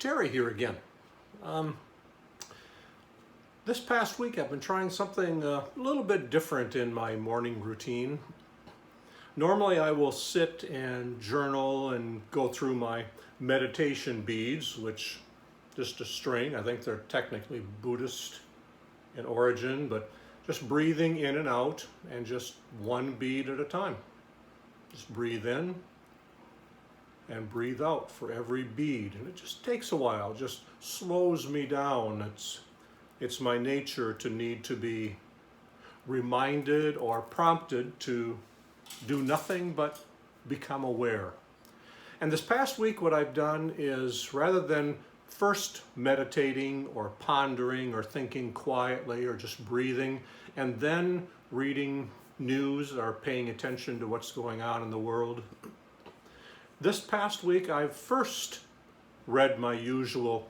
Terry here again. This past week I've been trying something a little bit different in my morning routine. Normally I will sit and journal and go through my meditation beads, which just a string. I think they're technically Buddhist in origin, but just breathing in and out and just one bead at a time. Just breathe in and breathe out for every bead. And it just takes a while, just slows me down. It's my nature to need to be reminded or prompted to do nothing but become aware. And this past week what I've done is, rather than first meditating or pondering or thinking quietly or just breathing and then reading news or paying attention to what's going on in the world, this past week I've first read my usual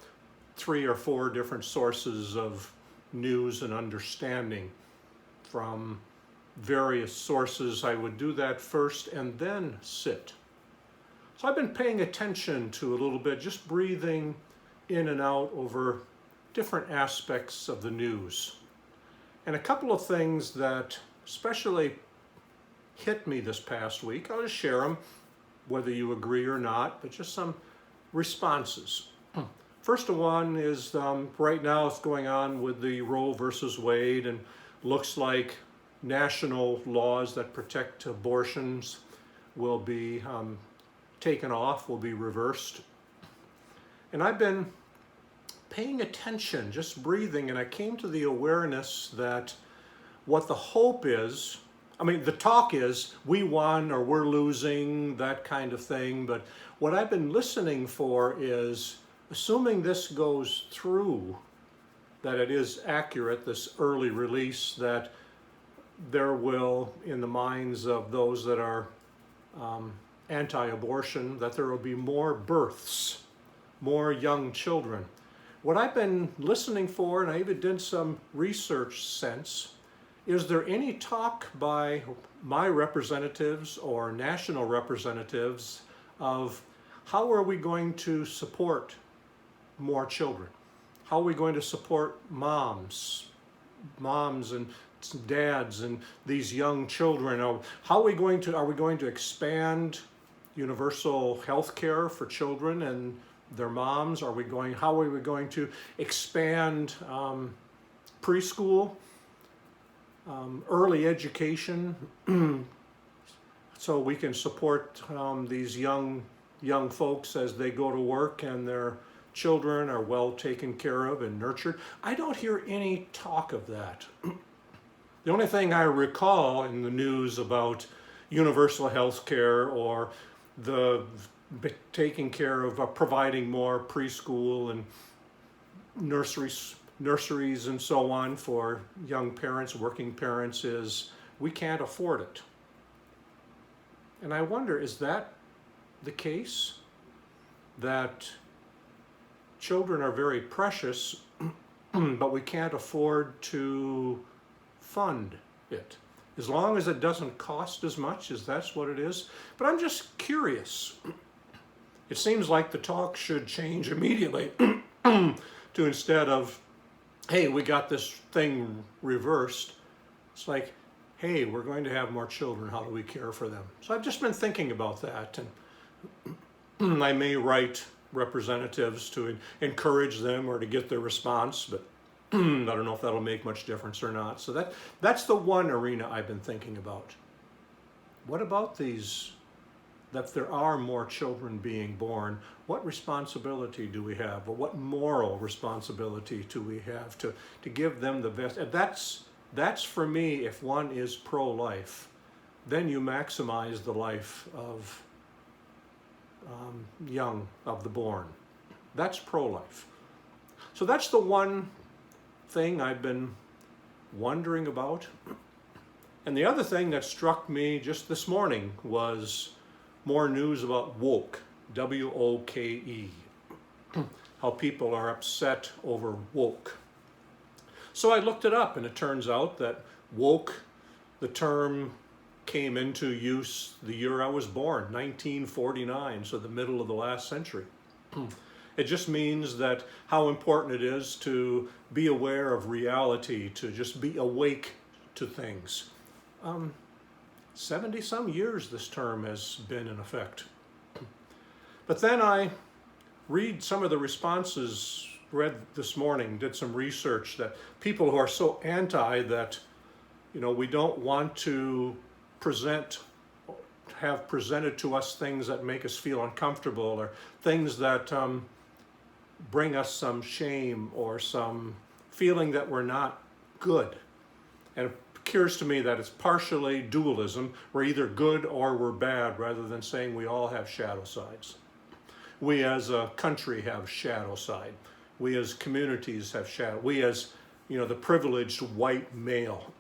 3 or 4 different sources of news and understanding from various sources. I would do that first and then sit. So I've been paying attention to a little bit, just breathing in and out over different aspects of the news. And a couple of things that especially hit me this past week, I'll just share them, whether you agree or not, but just some responses. First one is right now it's going on with the Roe versus Wade, and looks like national laws that protect abortions will be taken off, will be reversed. And I've been paying attention, just breathing, and I came to the awareness that what the hope is, the talk is we won or we're losing, that kind of thing, but what I've been listening for is, assuming this goes through, that it is accurate, this early release, that there will, in the minds of those that are anti-abortion, that there will be more births, more young children. What I've been listening for, and I even did some research since, is there any talk by my representatives or national representatives of how are we going to support more children? How are we going to support moms and dads and these young children? Are we going to expand universal health care for children and their moms? How are we going to expand preschool, early education, so we can support these young folks as they go to work and their children are well taken care of and nurtured? I don't hear any talk of that. The only thing I recall in the news about universal health care or the taking care of providing more preschool and nurseries and so on for young parents, working parents, is we can't afford it. And I wonder, is that the case? That children are very precious, but we can't afford to fund it. As long as it doesn't cost as much, as that's what it is. But I'm just curious. It seems like the talk should change immediately to, instead of, hey, we got this thing reversed, it's like, hey, we're going to have more children, how do we care for them? So I've just been thinking about that, and I may write representatives to encourage them or to get their response, but I don't know if that'll make much difference or not. So that's the one arena I've been thinking about. What about these, that there are more children being born? What responsibility do we have? Or what moral responsibility do we have to give them the best? And that's for me, if one is pro-life, then you maximize the life of of the born. That's pro-life. So that's the one thing I've been wondering about. And the other thing that struck me just this morning was more news about woke, W-O-K-E, how people are upset over woke. So I looked it up, and it turns out that woke, the term came into use the year I was born, 1949, so the middle of the last century. It just means that how important it is to be aware of reality, to just be awake to things. 70 some years this term has been in effect. But then I read some of the responses read this morning, did some research that people who are so anti that, we don't want to have presented to us things that make us feel uncomfortable or things that bring us some shame or some feeling that we're not good. And it appears to me that it's partially dualism. We're either good or we're bad, rather than saying we all have shadow sides. We as a country have shadow side. We as communities have shadow. We as, the privileged white male,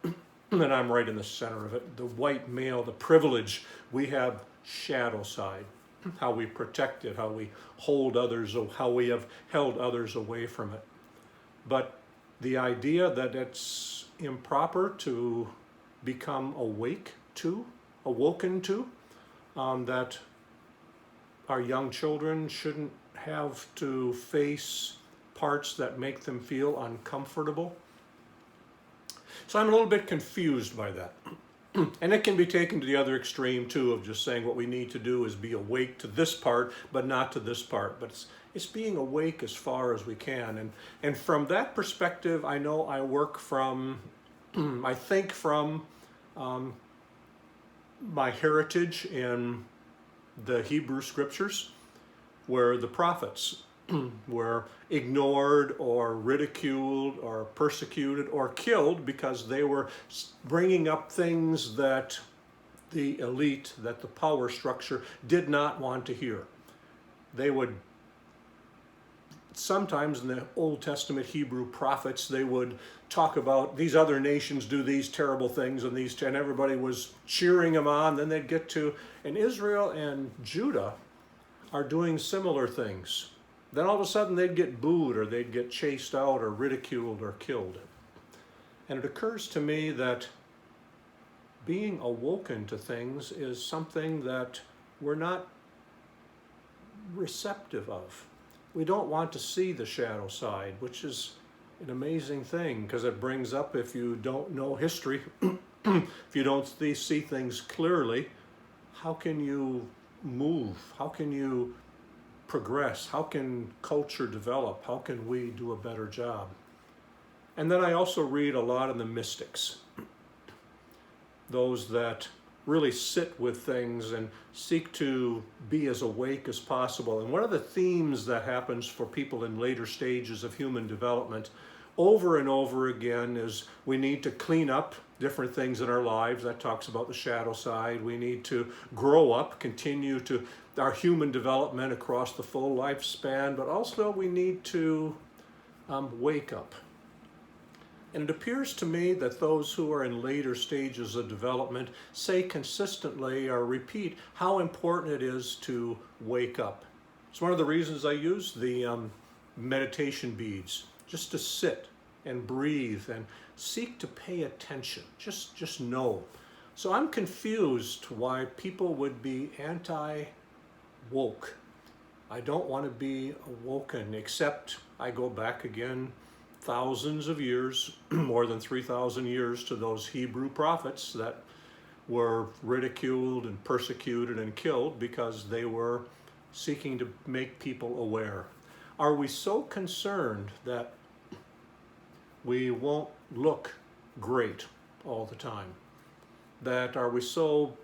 and I'm right in the center of it, the white male, the privilege, we have shadow side. How we protect it, how we hold others, how we have held others away from it. But the idea that it's improper to become awoken to, that our young children shouldn't have to face parts that make them feel uncomfortable. So I'm a little bit confused by that. And it can be taken to the other extreme too, of just saying what we need to do is be awake to this part, but not to this part. But it's being awake as far as we can. And from that perspective, I know I work from, I think from my heritage in the Hebrew scriptures, where the prophets were ignored or ridiculed or persecuted or killed because they were bringing up things that the elite, that the power structure did not want to hear. They would, sometimes in the Old Testament Hebrew prophets, they would talk about these other nations do these terrible things and everybody was cheering them on. Then they'd get to, and Israel and Judah are doing similar things. Then all of a sudden they'd get booed or they'd get chased out or ridiculed or killed. And it occurs to me that being awoken to things is something that we're not receptive of. We don't want to see the shadow side, which is an amazing thing because it brings up, if you don't know history, if you don't see things clearly, how can you move? How can you progress? How can culture develop? How can we do a better job? And then I also read a lot of the mystics, those that really sit with things and seek to be as awake as possible. And one of the themes that happens for people in later stages of human development over and over again is we need to clean up different things in our lives. That talks about the shadow side. We need to grow up, continue to our human development across the full lifespan, but also we need to wake up. And it appears to me that those who are in later stages of development say consistently or repeat how important it is to wake up. It's one of the reasons I use the meditation beads, just to sit and breathe and seek to pay attention, just know. So I'm confused why people would be anti-woke. I don't want to be awoken, except I go back again thousands of years, more than 3,000 years, to those Hebrew prophets that were ridiculed and persecuted and killed because they were seeking to make people aware. Are we so concerned that we won't look great all the time? That are we so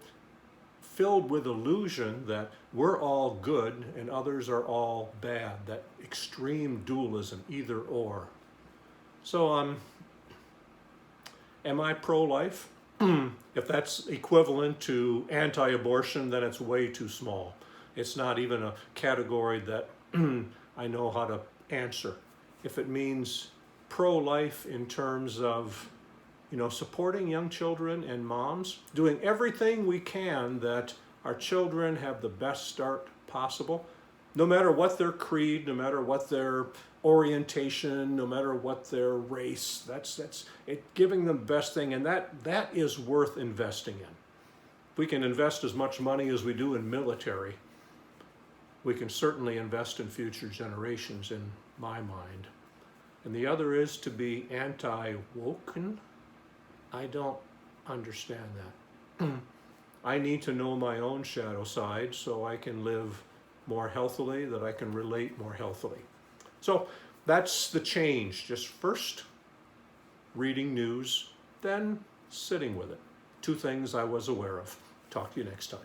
filled with illusion that we're all good and others are all bad, that extreme dualism, either or? So am I pro-life? If that's equivalent to anti-abortion, then it's way too small. It's not even a category that I know how to answer. If it means pro-life in terms of, supporting young children and moms, doing everything we can that our children have the best start possible, no matter what their creed, no matter what their orientation, no matter what their race, that's it, giving them the best thing, and that is worth investing in. We can invest as much money as we do in military. we can certainly invest in future generations in my mind. And the other is to be anti-woken. I don't understand that. I need to know my own shadow side so I can live more healthily, that I can relate more healthily. So that's the change. Just first reading news, then sitting with it. Two things I was aware of. Talk to you next time.